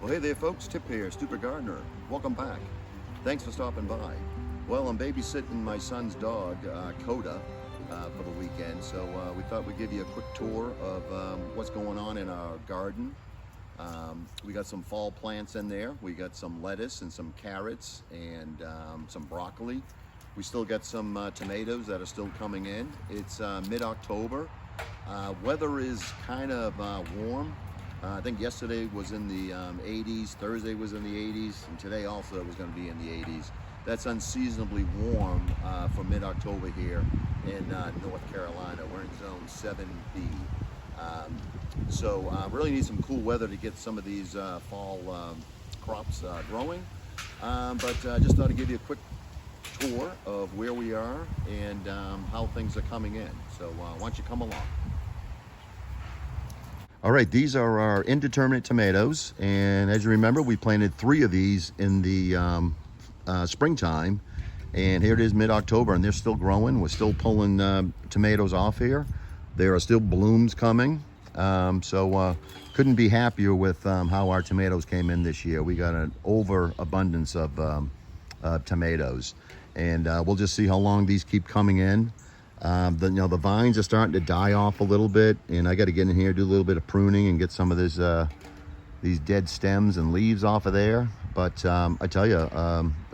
Well, hey there folks, Tip here, Stupid Gardener. Welcome back. Thanks for stopping by. Well, I'm babysitting my son's dog, Coda, for the weekend, so we thought we'd give you a quick tour of what's going on in our garden. We got some fall plants in there. We got some lettuce and some carrots and some broccoli. We still got some tomatoes that are still coming in. It's mid-October. Weather is kind of warm. I think yesterday was in the 80s, Thursday was in the 80s, and today also was going to be in the 80s. That's unseasonably warm for mid-October here in North Carolina. We're in zone 7B. So really need some cool weather to get some of these fall crops growing. But just thought I'd give you a quick tour of where we are and how things are coming in. So why don't you come along? All right, these are our Indeterminate tomatoes, and as you remember, we planted 3 of these in the springtime, and here it is mid-October, and they're still growing. We're still pulling tomatoes off here. There are still blooms coming, so couldn't be happier with how our tomatoes came in this year. We got an overabundance of tomatoes, and we'll just see how long these keep coming in. The vines are starting to die off a little bit, and I got to get in here, do a little bit of pruning and get some of this these dead stems and leaves off of there. But I tell you,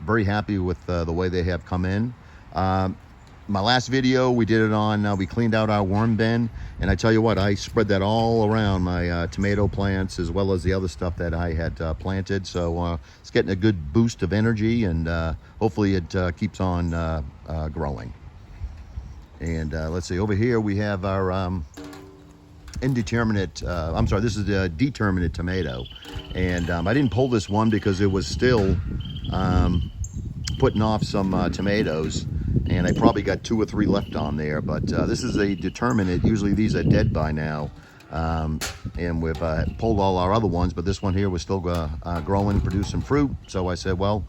very happy with the way they have come in. My last video, we did it on, we cleaned out our worm bin, and I tell you what, I spread that all around my tomato plants as well as the other stuff that I had planted. So it's getting a good boost of energy, and hopefully it keeps on growing. And let's see, over here we have our Indeterminate, this is the Determinate Tomato. And I didn't pull this one because it was still putting off some tomatoes, and I probably got 2 or 3 left on there. But this is a Determinate. Usually these are dead by now, and we've pulled all our other ones, but this one here was still growing, producing fruit. So I said, well,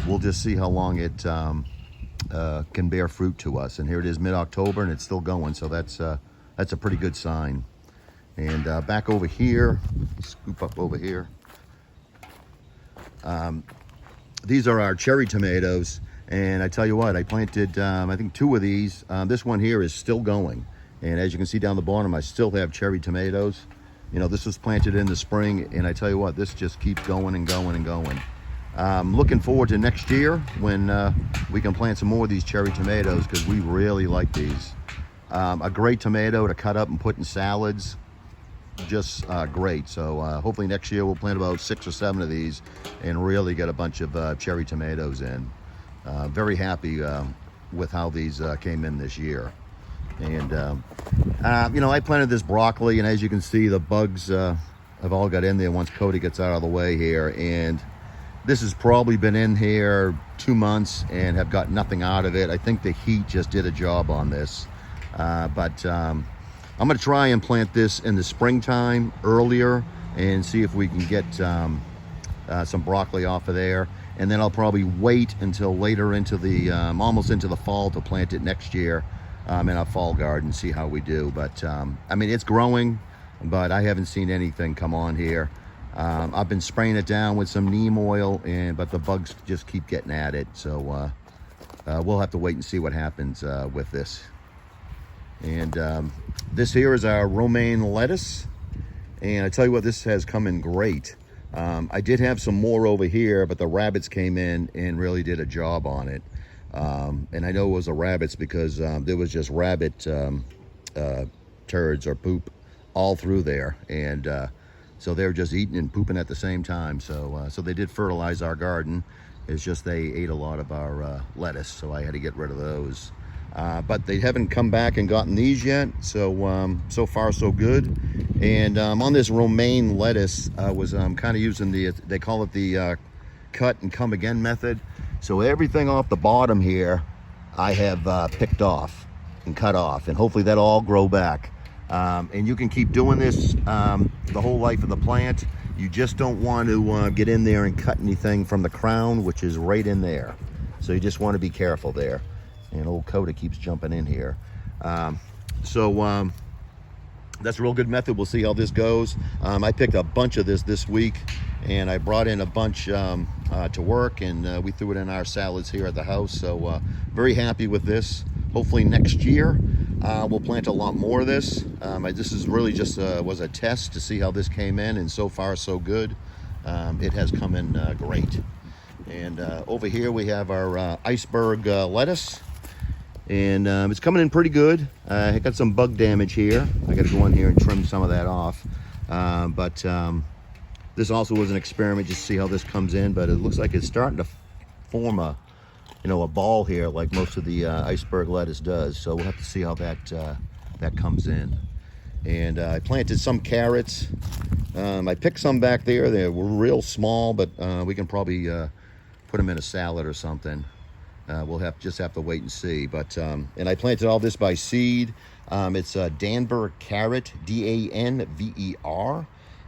we'll just see how long it can bear fruit to us. And here it is mid-October, and it's still going, so that's a pretty good sign. And back over here, scoop up over here, these are our cherry tomatoes, and I tell you what, I planted I think 2 of these. This one here is still going, and as you can see down the bottom, I still have cherry tomatoes. You know, this was planted in the spring, and I tell you what, this just keeps going and going and going. Looking forward to next year when we can plant some more of these cherry tomatoes, because we really like these. A great tomato to cut up and put in salads, just great. So hopefully next year we'll plant about 6 or 7 of these and really get a bunch of cherry tomatoes in. Very happy with how these came in this year. And I planted this broccoli, and as you can see, the bugs have all got in there once Cody gets out of the way here. And this has probably been in here 2 months and have got nothing out of it. I think the heat just did a job on this. But I'm going to try and plant this in the springtime earlier and see if we can get some broccoli off of there. And then I'll probably wait until later into the, almost into the fall, to plant it next year in our fall garden, see how we do. But I mean, it's growing, but I haven't seen anything come on here. I've been spraying it down with some neem oil, but the bugs just keep getting at it. So we'll have to wait and see what happens with this. And this here is our Romaine lettuce, and I tell you what, this has come in great. I did have some more over here, but the rabbits came in and really did a job on it. And I know it was the rabbits because there was just rabbit turds or poop all through there, and so they were just eating and pooping at the same time. So so they did fertilize our garden. It's just they ate a lot of our lettuce, so I had to get rid of those. But they haven't come back and gotten these yet, so so far so good. And on this Romaine lettuce, I was kind of using they call it the cut and come again method. So everything off the bottom here I have picked off and cut off, and hopefully that'll all grow back. And you can keep doing this the whole life of the plant. You just don't want to get in there and cut anything from the crown, which is right in there. So you just want to be careful there. And old Coda keeps jumping in here. That's a real good method. We'll see how this goes. I picked a bunch of this week, and I brought in a bunch to work, and we threw it in our salads here at the house. So very happy with this. Hopefully next year we'll plant a lot more of this. This is really just was a test to see how this came in, and so far so good. It has come in great. And over here we have our iceberg lettuce, and it's coming in pretty good. I got some bug damage here. I got to go in here and trim some of that off. But this also was an experiment just to see how this comes in. But it looks like it's starting to form a ball here, like most of the iceberg lettuce does. So we'll have to see how that comes in. And I planted some carrots. I picked some back there. They were real small, but we can probably put them in a salad or something. We'll just have to wait and see. But and I planted all this by seed. It's Danver carrot, Danver,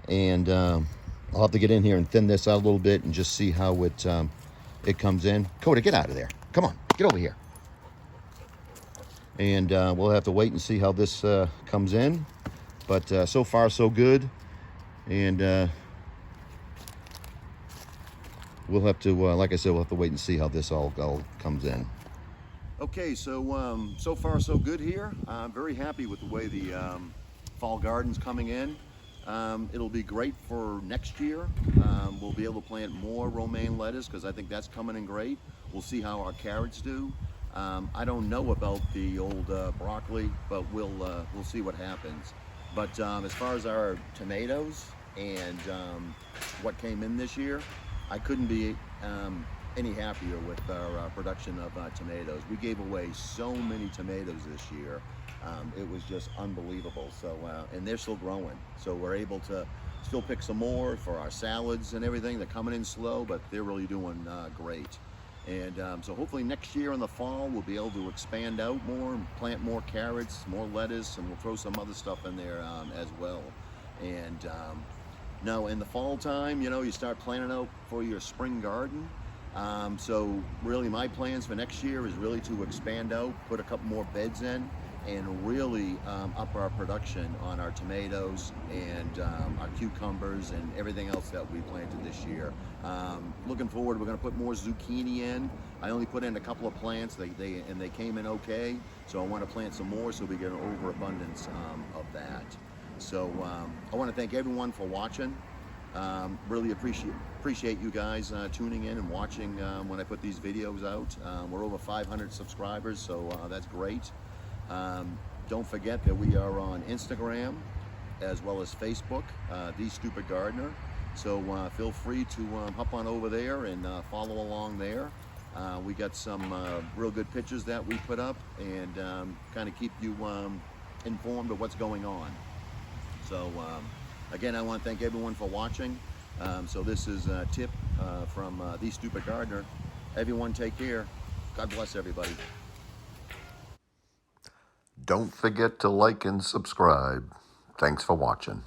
and I'll have to get in here and thin this out a little bit and just see how it comes in. Coda, get out of there! Come on, get over here. And we'll have to wait and see how this comes in. But so far so good, and we'll have to, like I said, we'll have to wait and see how this all comes in. Okay, so so far so good here. I'm very happy with the way the fall garden's coming in. It'll be great for next year. We'll be able to plant more romaine lettuce because I think that's coming in great. We'll see how our carrots do. I don't know about the old broccoli, but we'll see what happens. But as far as our tomatoes and what came in this year, I couldn't be any happier with our production of tomatoes. We gave away so many tomatoes this year. It was just unbelievable. So, and they're still growing. So we're able to still pick some more for our salads and everything. They're coming in slow, but they're really doing great. And so hopefully next year in the fall, we'll be able to expand out more and plant more carrots, more lettuce, and we'll throw some other stuff in there as well. And now in the fall time, you start planning out for your spring garden. So really my plans for next year is really to expand out, put a couple more beds in, and really up our production on our tomatoes and our cucumbers and everything else that we planted this year. Looking forward, we're going to put more zucchini in. I only put in a couple of plants, they came in okay, so I want to plant some more so we get an overabundance of that. So I want to thank everyone for watching. Really appreciate you guys tuning in and watching when I put these videos out. We're over 500 subscribers, so that's great. Don't forget that we are on Instagram as well as Facebook, The Stupid Gardener. So feel free to hop on over there and follow along there. We got some real good pictures that we put up and kind of keep you informed of what's going on. So again, I want to thank everyone for watching. So this is a tip from The Stupid Gardener. Everyone take care. God bless everybody. Don't forget to like and subscribe. Thanks for watching.